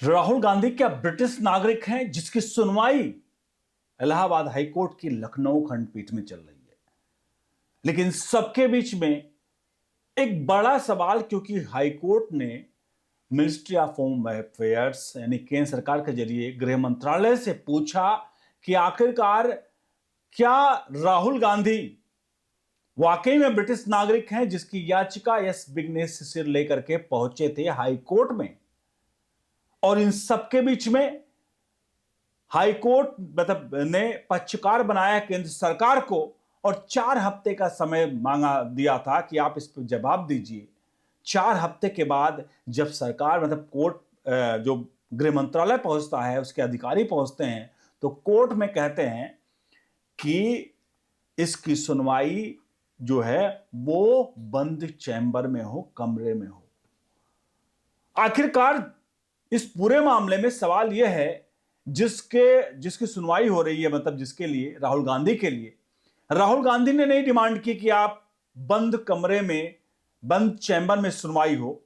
राहुल गांधी क्या ब्रिटिश नागरिक हैं जिसकी सुनवाई इलाहाबाद हाईकोर्ट की लखनऊ खंडपीठ में चल रही है। लेकिन सबके बीच में एक बड़ा सवाल, क्योंकि हाईकोर्ट ने मिनिस्ट्री ऑफ होम अफेयर्स यानी केंद्र सरकार के जरिए गृह मंत्रालय से पूछा कि आखिरकार क्या राहुल गांधी वाकई में ब्रिटिश नागरिक हैं जिसकी याचिका एस विग्नेश सिर लेकर के पहुंचे थे हाईकोर्ट में। और इन सबके बीच में हाईकोर्ट ने पक्षकार बनाया केंद्र सरकार को और 4 हफ्ते का समय मांगा दिया था कि आप इस पर जवाब दीजिए। 4 हफ्ते के बाद जब सरकार कोर्ट जो गृह मंत्रालय पहुंचता है, उसके अधिकारी पहुंचते हैं, तो कोर्ट में कहते हैं कि इसकी सुनवाई जो है वो बंद चैम्बर में हो, कमरे में हो। आखिरकार इस पूरे मामले में सवाल यह है जिसकी सुनवाई हो रही है, जिसके लिए राहुल गांधी के लिए, राहुल गांधी ने नहीं डिमांड की कि आप बंद कमरे में, बंद चैम्बर में सुनवाई हो।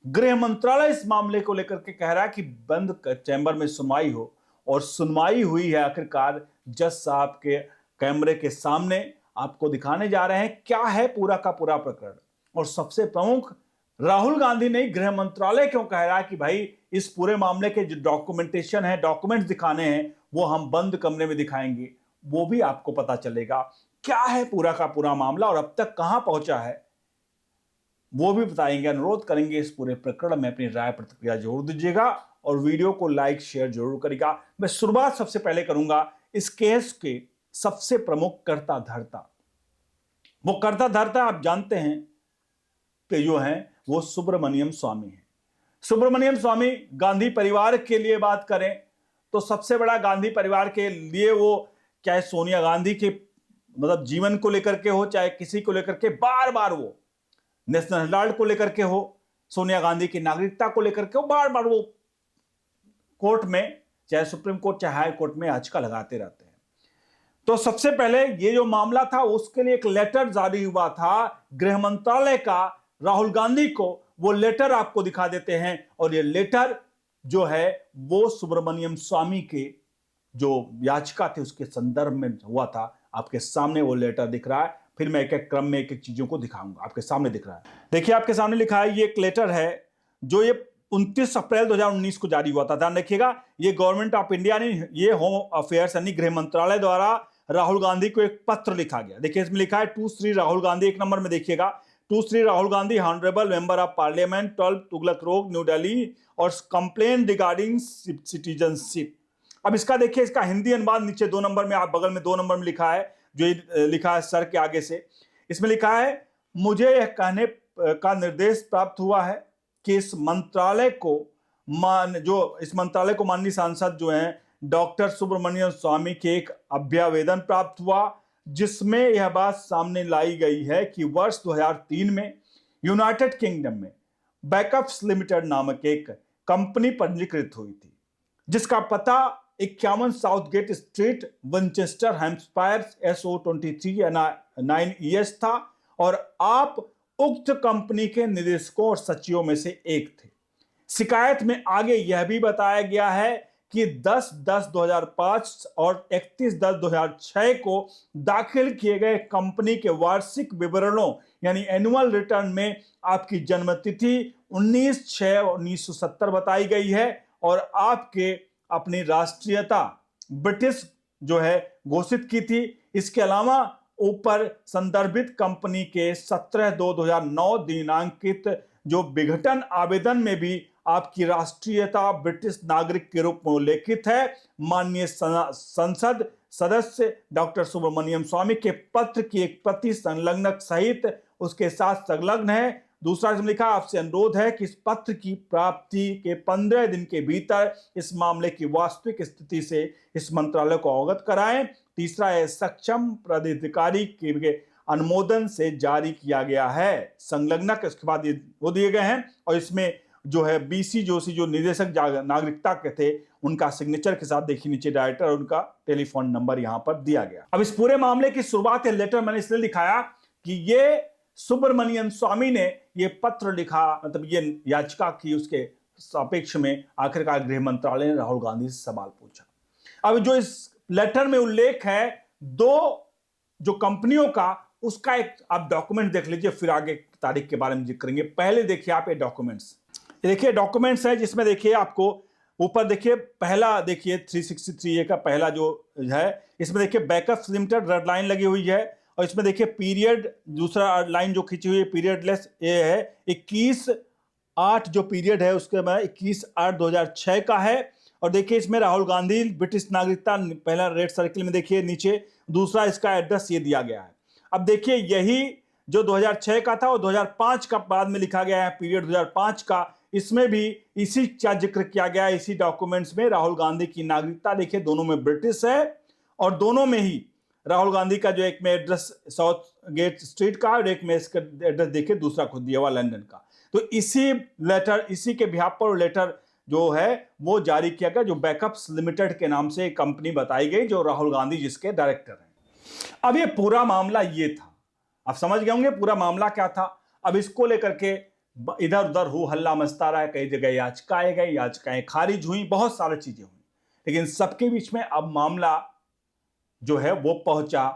गृह मंत्रालय इस मामले को लेकर के कह रहा है कि बंद चैम्बर में सुनवाई हो, और सुनवाई हुई है। आखिरकार जज साहब के कैमरे के सामने आपको दिखाने जा रहे हैं क्या है पूरा का पूरा प्रकरण। और सबसे प्रमुख, राहुल गांधी ने गृह मंत्रालय क्यों कह रहा है कि भाई इस पूरे मामले के जो डॉक्यूमेंटेशन है, डॉक्यूमेंट्स दिखाने हैं, वो हम बंद कमरे में दिखाएंगे। वो भी आपको पता चलेगा क्या है पूरा का पूरा मामला और अब तक कहां पहुंचा है, वो भी बताएंगे। अनुरोध करेंगे इस पूरे प्रकरण में अपनी राय प्रतिक्रिया जरूर दीजिएगा और वीडियो को लाइक शेयर जरूर करेगा। मैं शुरुआत सबसे पहले करूंगा इस केस के सबसे प्रमुख कर्ता धर्ता। वो कर्ता धर्ता आप जानते हैं कि जो है वो सुब्रमण्यम स्वामी है। सुब्रमण्यम स्वामी गांधी परिवार के लिए बात करें तो सबसे बड़ा गांधी परिवार के लिए वो, चाहे सोनिया गांधी के जीवन को लेकर के हो, चाहे किसी को लेकर के, बार बार वो नेशनल हेराल्ड को लेकर के हो, सोनिया गांधी की नागरिकता को लेकर के हो, बार बार वो कोर्ट में, चाहे सुप्रीम कोर्ट चाहे हाई कोर्ट में याचिका लगाते रहते हैं। तो सबसे पहले ये जो मामला था उसके लिए एक लेटर जारी हुआ था गृह मंत्रालय का राहुल गांधी को। वो लेटर आपको दिखा देते हैं, और ये लेटर जो है वो सुब्रमण्यम स्वामी के जो याचिका थे उसके संदर्भ में हुआ था। आपके सामने वो लेटर दिख रहा है, फिर मैं एक एक क्रम में एक एक चीजों को दिखाऊंगा। आपके सामने दिख रहा है, देखिए आपके सामने लिखा है, ये एक लेटर है जो ये 29 अप्रैल 2019 को जारी हुआ था। ध्यान रखिएगा, ये गवर्नमेंट ऑफ इंडिया ने, ये होम अफेयर्स यानी गृह मंत्रालय द्वारा राहुल गांधी को एक पत्र लिखा गया। देखिए इसमें लिखा है टू श्री राहुल गांधी, 1 नंबर में देखिएगा, to Shri Rahul Gandhi honourable member of parliament 12 Tughlaq road new Delhi और कंप्लेन रिगार्डिंग सिटीजनशिप। अब इसका देखिए, इसका हिंदी अनुवाद नीचे 2 नंबर में, आप बगल में 2 नंबर में लिखा है, जो लिखा है सर के आगे से। इसमें लिखा है, मुझे यह कहने का निर्देश प्राप्त हुआ है कि इस मंत्रालय को माननीय सांसद जो हैं डॉक्टर सुब्रमण्यम स्वामी के एक अभ्यावेदन प्राप्त हुआ, जिसमें यह बात सामने लाई गई है कि वर्ष 2003 में यूनाइटेड किंगडम में बैकअप्स लिमिटेड नामक एक कंपनी पंजीकृत हुई थी, जिसका पता 51 South Gate Street, Winchester, Hampshire SO23 9ES था, और आप उक्त कंपनी के निदेशकों और सचिवों में से एक थे। शिकायत में आगे यह भी बताया गया है कि 10/10/2005 और 31/10/2006 को दाखिल किए गए कंपनी के वार्षिक विवरणों यानी एनुअल रिटर्न में आपकी जन्मतिथि 19/6/1970 बताई गई है, और आपके अपनी राष्ट्रीयता ब्रिटिश जो है घोषित की थी। इसके अलावा ऊपर संदर्भित कंपनी के 17/2/2009 दिनांकित जो विघटन आवेदन में भी आपकी राष्ट्रीयता ब्रिटिश नागरिक के रूप में उल्लेखित है। माननीय संसद सदस्य डॉक्टर सुब्रमण्यम स्वामी के पत्र की एक प्रति संलग्नक सहित उसके साथ संलग्न है। दूसरा इसमें लिखा, आपसे अनुरोध है कि इस पत्र की प्राप्ति के 15 दिन के भीतर इस मामले की वास्तविक स्थिति से इस मंत्रालय को अवगत कराएं। तीसरा है, सक्षम पदाधिकारी के अनुमोदन से जारी किया गया है। संलग्नक इसके बाद वो दिए गए हैं, और इसमें जो है BC जोशी जो निदेशक नागरिकता के थे उनका सिग्नेचर के साथ देखिए नीचे डायरेक्टर और उनका टेलीफोन नंबर यहां पर दिया गया। अब इस पूरे मामले की शुरुआत लेटर मैंने इसलिए दिखाया कि ये सुब्रमण्यम स्वामी ने ये पत्र लिखा, ये याचिका की उसके सापेक्ष में आखिरकार गृह मंत्रालय ने राहुल गांधी से सवाल पूछा। अब जो इस लेटर में उल्लेख है दो जो कंपनियों का, उसका एक आप डॉक्यूमेंट देख लीजिए, फिर आगे तारीख के बारे में जिक्र करेंगे। पहले देखिए आप ये डॉक्यूमेंट्स, देखिए डॉक्यूमेंट्स है जिसमें देखिए आपको ऊपर देखिए पहला देखिए 363A का पहला जो है, इसमें देखिए बैकअप लिमिटेड रेड लाइन लगी हुई है, और इसमें देखिए पीरियड दूसरा लाइन जो खींची हुई है पीरियडलेस ये है 21/8 जो पीरियड है उसके बाद 21/8/2006 का है। और देखिए इसमें राहुल गांधी ब्रिटिश नागरिकता पहला रेड सर्किल में देखिए नीचे, दूसरा इसका एड्रेस ये दिया गया है। अब देखिए यही जो 2006 का था और 2005 का बाद में लिखा गया है पीरियड 2005 का, इसमें भी इसी का जिक्र किया गया है इसी डॉक्यूमेंट्स में। राहुल गांधी की नागरिकता देखिए दोनों में ब्रिटिश है, और दोनों में ही राहुल गांधी का जो एक में एड्रेस साउथ गेट स्ट्रीट का और एक में इसका एड्रेस देखिए दूसरा खुद दिया हुआ लंदन का। तो इसी लेटर, इसी के बिहाफ पर लेटर जो है वो जारी किया गया, जो बैकअप्स लिमिटेड के नाम से एक कंपनी बताई गई, जो राहुल गांधी जिसके डायरेक्टर हैं। अब ये पूरा मामला ये था, आप समझ गए होंगे पूरा मामला क्या था। अब इसको लेकर के इधर उधर हो हल्ला मचता रहा, कई जगह याचिकाएं गई, याचिकाएं खारिज हुई, बहुत सारी चीजें हुई, लेकिन सबके बीच में अब मामला जो है वो पहुंचा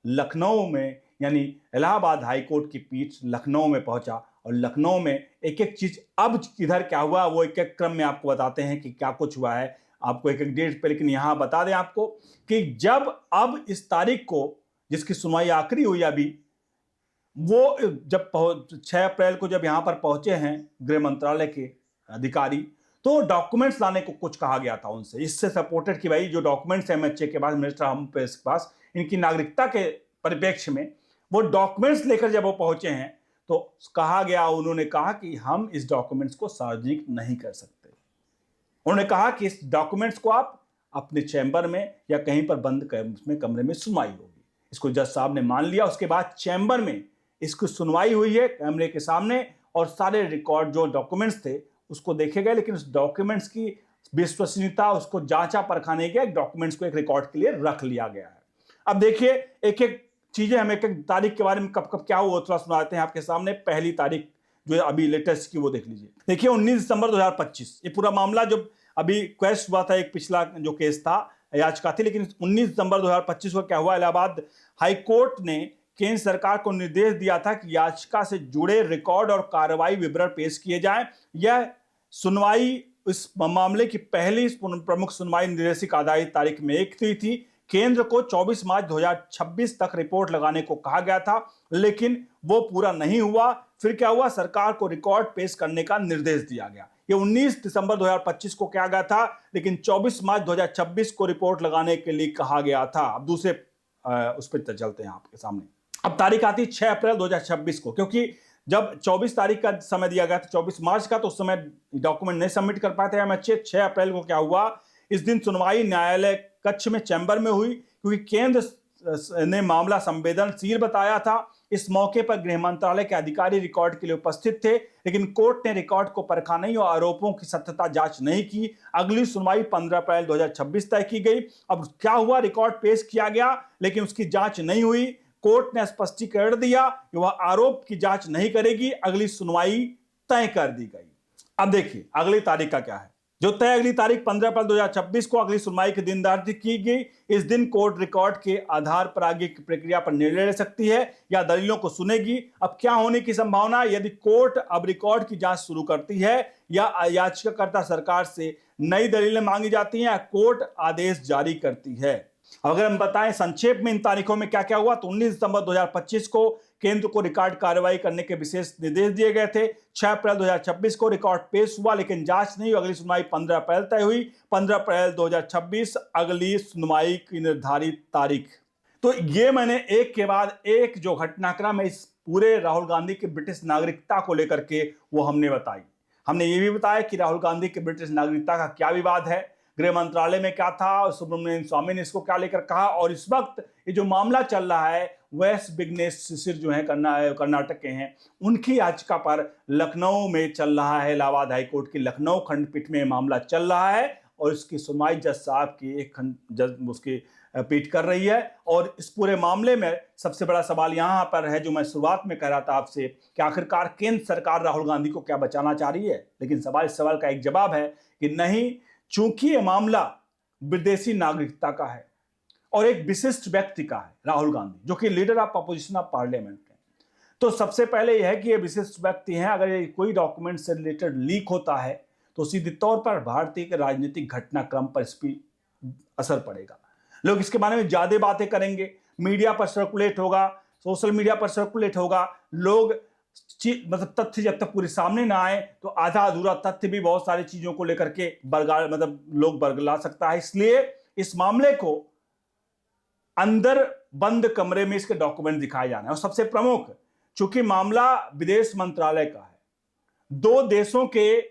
लखनऊ में, यानी इलाहाबाद हाईकोर्ट की पीठ लखनऊ में पहुंचा। और लखनऊ में एक एक चीज अब इधर क्या हुआ वो एक एक क्रम में आपको बताते हैं कि क्या कुछ हुआ है, आपको एक एक डेट पे। लेकिन यहां बता दें आपको कि जब अब इस तारीख को जिसकी सुनवाई आखिरी हुई अभी, वो जब 6 अप्रैल को जब यहां पर पहुंचे हैं गृह मंत्रालय के अधिकारी, तो डॉक्यूमेंट्स लाने को कुछ कहा गया था उनसे, इससे सपोर्टेड कि भाई जो डॉक्यूमेंट्स एमएचए के पास, मिनिस्टर होम अफेयर्स के पास, इनकी नागरिकता के परिप्रेक्ष्य में वो डॉक्यूमेंट्स लेकर जब वो पहुंचे हैं तो कहा गया, उन्होंने कहा कि हम इस डॉक्यूमेंट्स को सार्वजनिक नहीं कर सकते। उन्होंने कहा कि इस डॉक्यूमेंट्स को आप अपने चैम्बर में या कहीं पर बंद में कमरे में सुनवाई होगी। इसको जज साहब ने मान लिया। उसके बाद चैम्बर में इसकी सुनवाई हुई है कैमरे के सामने, और सारे रिकॉर्ड जो डॉक्यूमेंट्स थे उसको देखे गए, लेकिन उस डॉक्यूमेंट्स की विश्वसनीयता उसको जांचा परखा नहीं गया, डॉक्यूमेंट्स को एक रिकॉर्ड के लिए रख लिया गया है। अब देखिए एक एक चीजें, हम एक एक तारीख के बारे में कब कब क्या हुआ थोड़ा सुनाते हैं आपके सामने। पहली तारीख जो अभी लेटेस्ट की वो देख लीजिए, देखिए 19 दिसंबर 2025 ये पूरा मामला जो अभी क्वेश्चन हुआ था, एक पिछला जो केस था याचिका थी, लेकिन 19 दिसंबर 2025 को क्या हुआ, इलाहाबाद हाईकोर्ट ने केंद्र सरकार को निर्देश दिया था कि याचिका से जुड़े रिकॉर्ड और कार्रवाई विवरण पेश किए जाएं। यह सुनवाई इस मामले की पहली प्रमुख सुनवाई निर्देशिका आधारित तारीख में एक थी। केंद्र को 24 मार्च 2026 तक रिपोर्ट लगाने को कहा गया था, लेकिन वो पूरा नहीं हुआ। फिर क्या हुआ, सरकार को रिकॉर्ड पेश करने का निर्देश दिया गया। ये 19 दिसंबर 2025 को किया गया था, लेकिन 24 मार्च 2026 को रिपोर्ट लगाने के लिए कहा गया था। अब दूसरे उस पर चलते हैं आपके सामने। अब तारीख आती 6 अप्रैल 2026 को, क्योंकि जब 24 तारीख का समय दिया गया था 24 मार्च का, तो उस समय डॉक्यूमेंट नहीं सबमिट कर पाए थे एमएचए। 6 अप्रैल को क्या हुआ, इस दिन सुनवाई न्यायालय कक्ष में चैम्बर में हुई, क्योंकि केंद्र ने मामला संवेदनशील बताया था। इस मौके पर गृह मंत्रालय के अधिकारी रिकॉर्ड के लिए उपस्थित थे, लेकिन कोर्ट ने रिकॉर्ड को परखा नहीं और आरोपों की सत्यता जांच नहीं की। अगली सुनवाई 15 अप्रैल 2026 तय की गई। अब क्या हुआ, रिकॉर्ड पेश किया गया लेकिन उसकी जांच नहीं हुई। कोर्ट ने स्पष्टीकरण दिया कि वह आरोप की जांच नहीं करेगी। अगली सुनवाई तय कर दी गई। अब देखिए अगली तारीख का क्या है, जो तय अगली तारीख 15 अप्रैल 2026 को अगली सुनवाई की दिन निर्धारित की गई। इस दिन कोर्ट रिकॉर्ड के आधार पर आगे की प्रक्रिया पर निर्णय ले सकती है या दलीलों को सुनेगी। अब क्या होने की संभावना, यदि कोर्ट अब रिकॉर्ड की जांच शुरू करती है या याचिकाकर्ता सरकार से नई दलीलें मांगी जाती हैं या कोर्ट आदेश जारी करती है। अगर हम बताएं संक्षेप में इन तारीखों में क्या क्या हुआ, तो 19 दिसंबर 2025 को केंद्र को रिकॉर्ड कार्रवाई करने के विशेष निर्देश दिए गए थे। 6 अप्रैल 2026 को रिकॉर्ड पेश हुआ लेकिन जांच नहीं हुई। अगली सुनवाई 15 अप्रैल तय हुई। 15 अप्रैल 2026 अगली सुनवाई की निर्धारित तारीख। तो ये मैंने एक के बाद एक जो घटनाक्रम है इस पूरे राहुल गांधी की ब्रिटिश नागरिकता को लेकर के वो हमने बताई। हमने ये भी बताया कि राहुल गांधी की ब्रिटिश नागरिकता का क्या विवाद है, गृह मंत्रालय में क्या था और सुब्रमण्यम स्वामी ने इसको क्या लेकर कहा, और इस वक्त ये जो मामला चल रहा है वेस्ट विघ्नेश शिशिर जो है कर्नाटक के हैं, उनकी याचिका पर लखनऊ में चल रहा है। इलाहाबाद हाईकोर्ट की लखनऊ खंडपीठ में मामला चल रहा है और इसकी सुनवाई जज साहब की एक जज उसकी पीट कर रही है। और इस पूरे मामले में सबसे बड़ा सवाल यहां पर है, जो मैं शुरुआत में कह रहा था आपसे, कि आखिरकार केंद्र सरकार राहुल गांधी को क्या बचाना चाह रही है। लेकिन इस सवाल का एक जवाब है कि नहीं, चूंकि यह मामला विदेशी नागरिकता का है और एक विशिष्ट व्यक्ति का है, राहुल गांधी, जो कि leader of opposition of parliament है, तो सबसे पहले यह है कि ये विशिष्ट व्यक्ति हैं। अगर ये कोई डॉक्यूमेंट से रिलेटेड लीक होता है तो सीधे तौर पर भारतीय के राजनीतिक घटनाक्रम पर इस पर असर पड़ेगा। लोग इसके बारे में ज्यादा बातें करेंगे, मीडिया पर सर्कुलेट होगा, सोशल मीडिया पर सर्कुलेट होगा। लोग मतलब तथ्य जब तक पूरे सामने ना आए तो आधा अधूरा तथ्य भी बहुत सारी चीजों को लेकर के लोग बरगला सकता है। इसलिए इस मामले को अंदर बंद कमरे में इसके डॉक्यूमेंट दिखाए जाना है। और सबसे प्रमुख, चूंकि मामला विदेश मंत्रालय का है, दो देशों के,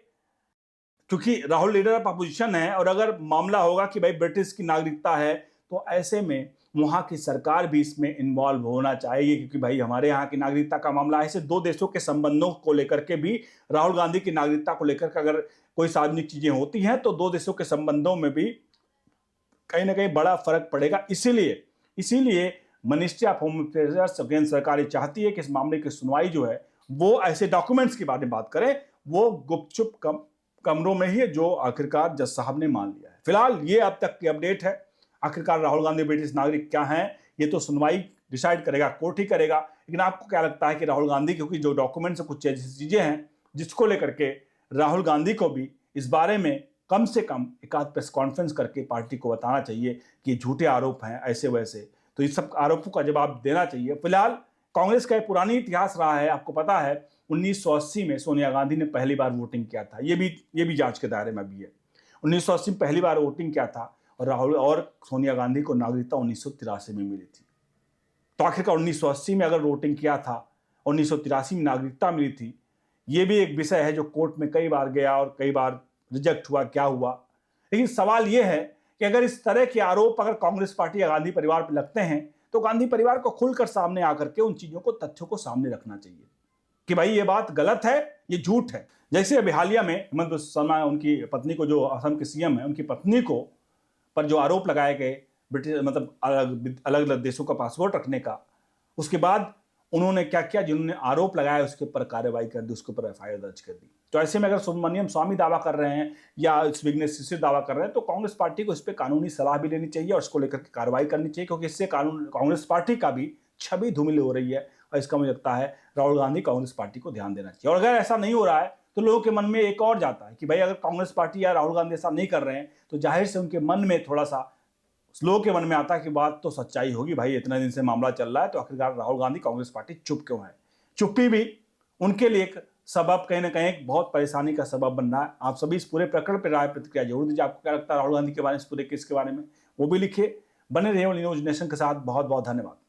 क्योंकि राहुल लीडर ऑफ अपोजिशन है, और अगर मामला होगा कि भाई ब्रिटिश की नागरिकता है तो ऐसे में वहां की सरकार भी इसमें इन्वॉल्व होना चाहिए, क्योंकि भाई हमारे यहाँ की नागरिकता का मामला है। ऐसे दो देशों के संबंधों को लेकर के भी, राहुल गांधी की नागरिकता को लेकर के अगर कोई सार्वजनिक चीजें होती हैं तो दो देशों के संबंधों में भी कहीं ना कहीं बड़ा फर्क पड़ेगा। इसीलिए मिनिस्ट्री ऑफ होम अफेयर्स, केंद्र सरकार ये चाहती है कि इस मामले की सुनवाई जो है वो ऐसे डॉक्यूमेंट्स के बारे में बात करें, वो गुपचुप कमरों में ही, जो आखिरकार जज साहब ने मान लिया है। फिलहाल ये अब तक की अपडेट है। आखिरकार राहुल गांधी ब्रिटिश नागरिक क्या हैं, ये तो सुनवाई डिसाइड करेगा, कोर्ट ही करेगा। लेकिन आपको क्या लगता है कि राहुल गांधी, क्योंकि जो डॉक्यूमेंट्स कुछ ऐसी चीजें हैं जिसको लेकर के राहुल गांधी को भी इस बारे में कम से कम एक आध प्रेस कॉन्फ्रेंस करके पार्टी को बताना चाहिए कि झूठे आरोप हैं ऐसे वैसे, तो इस सब आरोपों का जवाब देना चाहिए। फिलहाल कांग्रेस का एक पुरानी इतिहास रहा है, आपको पता है 1980 में सोनिया गांधी ने पहली बार वोटिंग किया था। ये भी जांच के दायरे में भी है। 1980 में पहली बार वोटिंग किया था और राहुल और सोनिया गांधी को नागरिकता 1983 में मिली थी। तो आखिरकार 1980 में अगर वोटिंग किया था, 1983 में नागरिकता मिली थी, ये भी एक विषय है जो कोर्ट में कई बार गया और कई बार रिजेक्ट हुआ, क्या हुआ। लेकिन सवाल यह है कि अगर इस तरह के आरोप अगर कांग्रेस पार्टी या गांधी परिवार पर लगते हैं तो गांधी परिवार को खुलकर सामने आकर के उन चीजों को, तथ्यों को सामने रखना चाहिए कि भाई ये बात गलत है, ये झूठ है। जैसे अभी हालिया में हेमंत बिस्वा शर्मा, उनकी पत्नी को, जो असम के सीएम है, उनकी पत्नी को पर जो आरोप लगाए गए ब्रिटिश मतलब अलग अलग देशों का पासपोर्ट रखने का, उसके बाद उन्होंने क्या किया, जिन्होंने आरोप लगाया उसके ऊपर कार्रवाई कर दी, उसके ऊपर एफआईआर दर्ज कर दी। तो ऐसे में अगर सुब्रमण्यम स्वामी दावा कर रहे हैं या विघ्नेश शिशिर दावा कर रहे हैं तो कांग्रेस पार्टी को इस पर कानूनी सलाह भी लेनी चाहिए और उसको लेकर के कार्रवाई करनी चाहिए, क्योंकि इससे कांग्रेस पार्टी का भी छवि धूमिल हो रही है। और इसका मुझे लगता है राहुल गांधी कांग्रेस पार्टी को ध्यान देना चाहिए। और अगर ऐसा नहीं हो रहा है तो लोगों के मन में एक और जाता है कि भाई अगर कांग्रेस पार्टी या राहुल गांधी ऐसा नहीं कर रहे हैं तो जाहिर से उनके मन में थोड़ा सा, लोगों के मन में आता है कि बात तो सच्चाई होगी, भाई इतने दिन से मामला चल रहा है तो आखिरकार राहुल गांधी कांग्रेस पार्टी चुप क्यों है। चुप्पी भी उनके लिए एक सबब, कहीं ना कहीं एक बहुत परेशानी का सबब बन रहा है। आप सभी इस पूरे प्रकरण पर राय प्रतिक्रिया जरूर दीजिए। आपको क्या लगता है राहुल गांधी के बारे में, इस पूरे केस के बारे में, वो भी लिखिए। बने रहिए न्यूज नेशन के साथ। बहुत बहुत धन्यवाद।